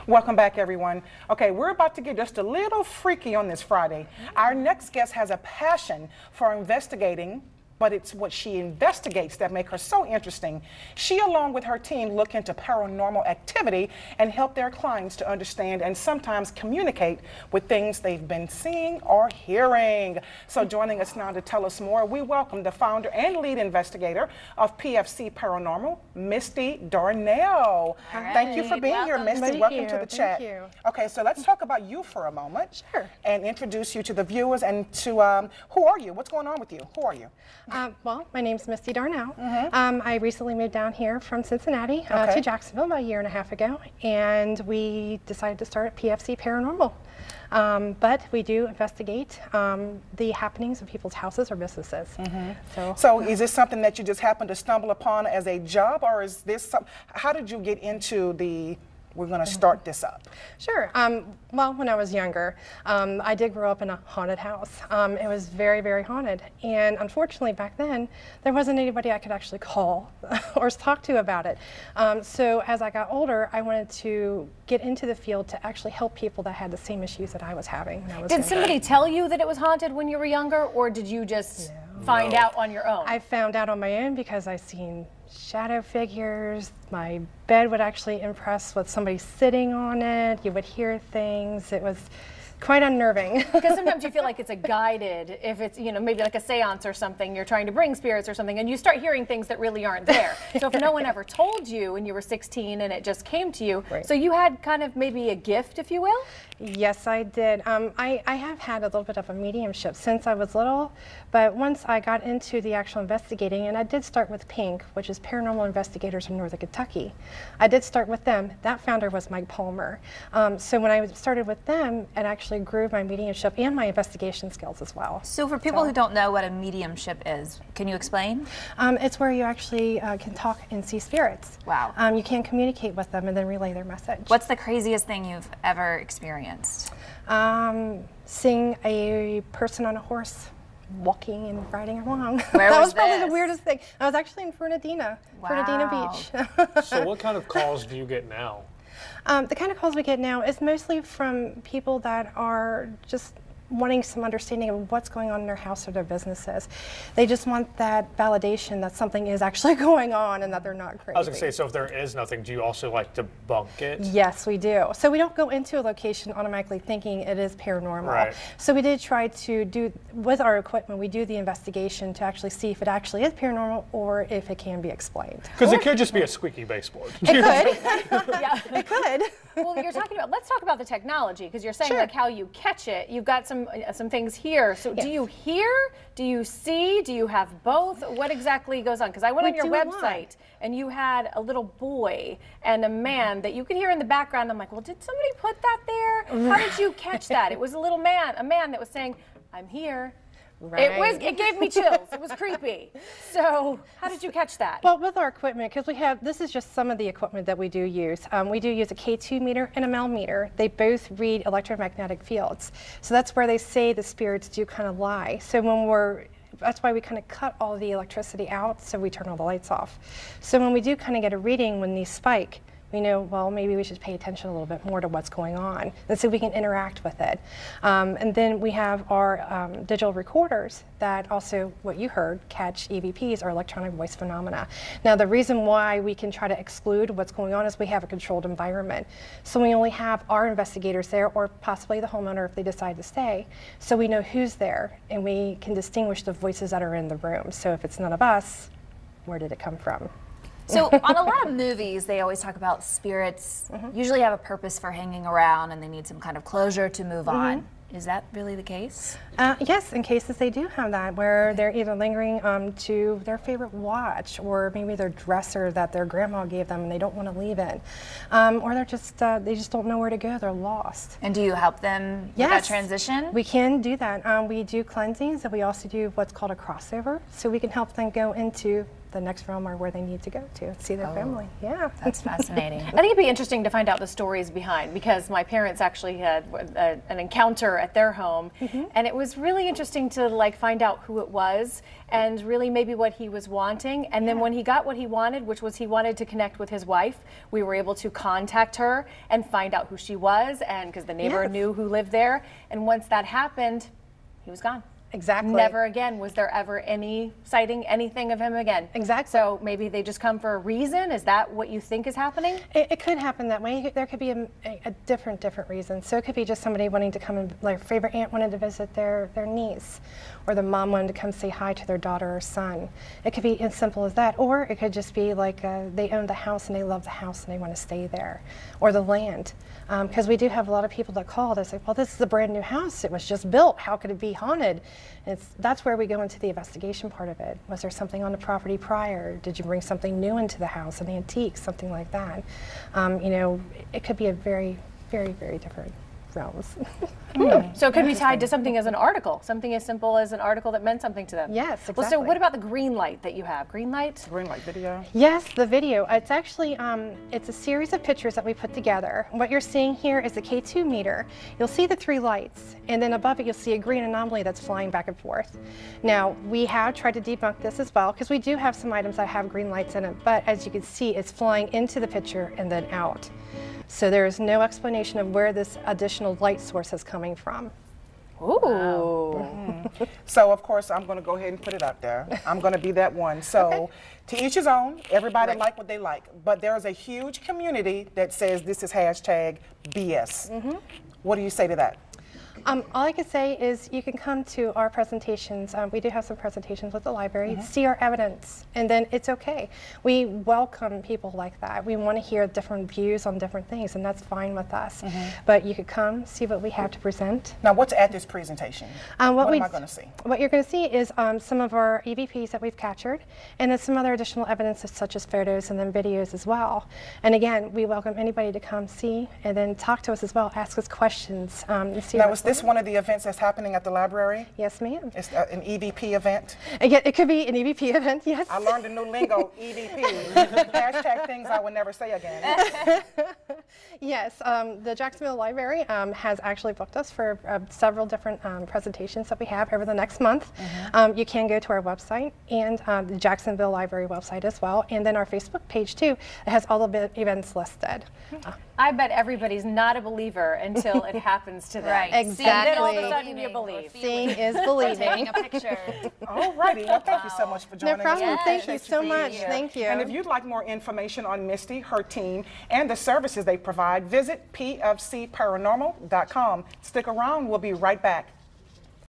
Welcome back, everyone. Okay, we're about to get just a little freaky on this Friday. Our next guest has a passion for investigating, but it's what she investigates that make her so interesting. She, along with her team, look into paranormal activity and help their clients to understand and sometimes communicate with things they've been seeing or hearing. So joining us now to tell us more, we welcome the founder and lead investigator of PFC Paranormal, Misty Darnell. Right. Thank you for being here, Misty. Welcome to the chat. Thank you. Okay, so let's talk about you for a moment. Sure. And introduce you to the viewers and to, who are you? What's going on with you? Who are you? Well, my name's Misty Darnell. I recently moved down here from Cincinnati to Jacksonville about a year and a half ago, and we decided to start at PFC Paranormal. But we do investigate the happenings of people's houses or businesses. So is this something that you just happened to stumble upon as a job, or is this how did you get into the we're going to start this up? Sure. Well, when I was younger, I did grow up in a haunted house. It was very, very haunted. And unfortunately, back then, there wasn't anybody I could actually call or talk to about it. So as I got older, I wanted to get into the field to actually help people that had the same issues that I was having when I was younger. Did somebody tell you that it was haunted when you were younger, or did you just find out on your own? I found out on my own because I seen shadow figures. My bed would actually impress with somebody sitting on it. You would hear things. It was quite unnerving. Because sometimes you feel like it's a guided, if it's, you know, maybe like a seance or something, you're trying to bring spirits or something, and you start hearing things that really aren't there. So if no one ever told you and you were 16 and it just came to you, so you had kind of maybe a gift, if you will? Yes, I did. I have had a little bit of a mediumship since I was little, but once I got into the actual investigating, and I did start with PINK, which is Paranormal Investigators of Northern Kentucky. I did start with them. That founder was Mike Palmer. So when I started with them, it actually grew my mediumship and my investigation skills as well. So for people who don't know what a mediumship is, can you explain? It's where you actually can talk and see spirits. Wow. You can communicate with them and then relay their message. What's the craziest thing you've ever experienced? Seeing a person on a horse walking and riding along. Where that was was probably this? the weirdest thing. I was actually in Fernandina, Fernandina Beach. So what kind of calls do you get now? The kind of calls we get now is mostly from people that are just wanting some understanding of what's going on in their house or their businesses. They just want that validation that something is actually going on and that they're not crazy. I was going to say, so if there is nothing, do you also like debunk it? Yes, we do. So we don't go into a location automatically thinking it is paranormal. Right. So we did try to do, with our equipment, we do the investigation to actually see if it actually is paranormal or if it can be explained. Because it could just be a squeaky baseboard. It could. Yeah. It could. Well, you're talking about, let's talk about the technology, because you're saying like how you catch it. You've got some things here. So do you hear? Do you see? Do you have both? What exactly goes on? Because I went on your website and you had a little boy and a man that you could hear in the background. I'm like, well, did somebody put that there? How did you catch that? It was a little man, a man that was saying, I'm here. Right. It gave me chills. It was creepy. So how did you catch that? Well, with our equipment, because we have, this is just some of the equipment that we do use. We do use a K2 meter and a MEL meter. They both read electromagnetic fields. So that's where they say the spirits do kind of lie. So when that's why we kind of cut all the electricity out, so we turn all the lights off. So when we do kind of get a reading when these spike, we know, well, maybe we should pay attention a little bit more to what's going on, and so we can interact with it. And then we have our digital recorders that also, what you heard, catch EVPs, or electronic voice phenomena. Now, the reason why we can try to exclude what's going on is we have a controlled environment. So we only have our investigators there, or possibly the homeowner if they decide to stay, so we know who's there, and we can distinguish the voices that are in the room. So if it's none of us, where did it come from? So on a lot of movies, they always talk about spirits usually have a purpose for hanging around and they need some kind of closure to move on. Is that really the case? Yes, in cases they do have that, where they're either lingering to their favorite watch, or maybe their dresser that their grandma gave them and they don't want to leave it. Or they just don't know where to go, they're lost. And do you help them with that transition? We can do that. We do cleansings, and we also do what's called a crossover, so we can help them go into the next realm or where they need to go to see their family. Yeah. That's fascinating. I think it'd be interesting to find out the stories behind, because my parents actually had an encounter at their home, and it was really interesting to like find out who it was and really maybe what he was wanting. And then when he got what he wanted, which was he wanted to connect with his wife, we were able to contact her and find out who she was, and because the neighbor knew who lived there. And once that happened, he was gone. Exactly. Never again was there ever any sighting, anything of him again. Exactly. So maybe they just come for a reason. Is that what you think is happening? It could happen that way. There could be a different reason. So it could be just somebody wanting to come and, like, favorite aunt wanted to visit their niece, or the mom wanted to come say hi to their daughter or son. It could be as simple as that, or it could just be like they own the house and they love the house and they want to stay there, or the land. Because we do have a lot of people that call. They say, well, this is a brand new house. It was just built. How could it be haunted? That's where we go into the investigation part of it. Was there something on the property prior? Did you bring something new into the house, an antique, something like that? You know, it could be a very, very, very different realms. So it could be tied to something as an article, something as simple as an article that meant something to them. Yes, exactly. Well, so what about the green light that you have? Green light? Green light video. Yes, the video. It's actually, it's a series of pictures that we put together. What you're seeing here is the K2 meter. You'll see the 3 lights, and then above it you'll see a green anomaly that's flying back and forth. Now, we have tried to debunk this as well, because we do have some items that have green lights in it, but as you can see, it's flying into the picture and then out. So there is no explanation of where this additional light source is coming from. Ooh. Wow. So, of course, I'm going to go ahead and put it up there. I'm going to be that one. So, to each his own. Everybody like what they like. But there is a huge community that says this is hashtag BS. What do you say to that? All I can say is you can come to our presentations. We do have some presentations with the library, see our evidence, and then it's okay. We welcome people like that. We want to hear different views on different things, and that's fine with us. But you could come, see what we have to present. Now, what's at this presentation? What am I going to see? What you're going to see is some of our EVPs that we've captured, and then some other additional evidence such as photos and then videos as well. And again, we welcome anybody to come see and then talk to us as well, ask us questions. And see now, is this one of the events that's happening at the library? Yes, ma'am. It's an EVP event? Again, it could be an EVP event, yes. I learned a new lingo, EVP. Hashtag things I would never say again. Yes, the Jacksonville Library has actually booked us for several different presentations that we have over the next month. You can go to our website and the Jacksonville Library website as well, and then our Facebook page too. It has all the events listed. I bet everybody's not a believer until it happens to them. Right. Exactly. And then all of a sudden you believe. Seeing is believing. Taking a picture. All righty. Well, thank you so much for joining No problem. us. Thank you Appreciate so for much. being here. Thank you. And if you'd like more information on Misty, her team, and the services they provide, visit pfcparanormal.com. Stick around. We'll be right back.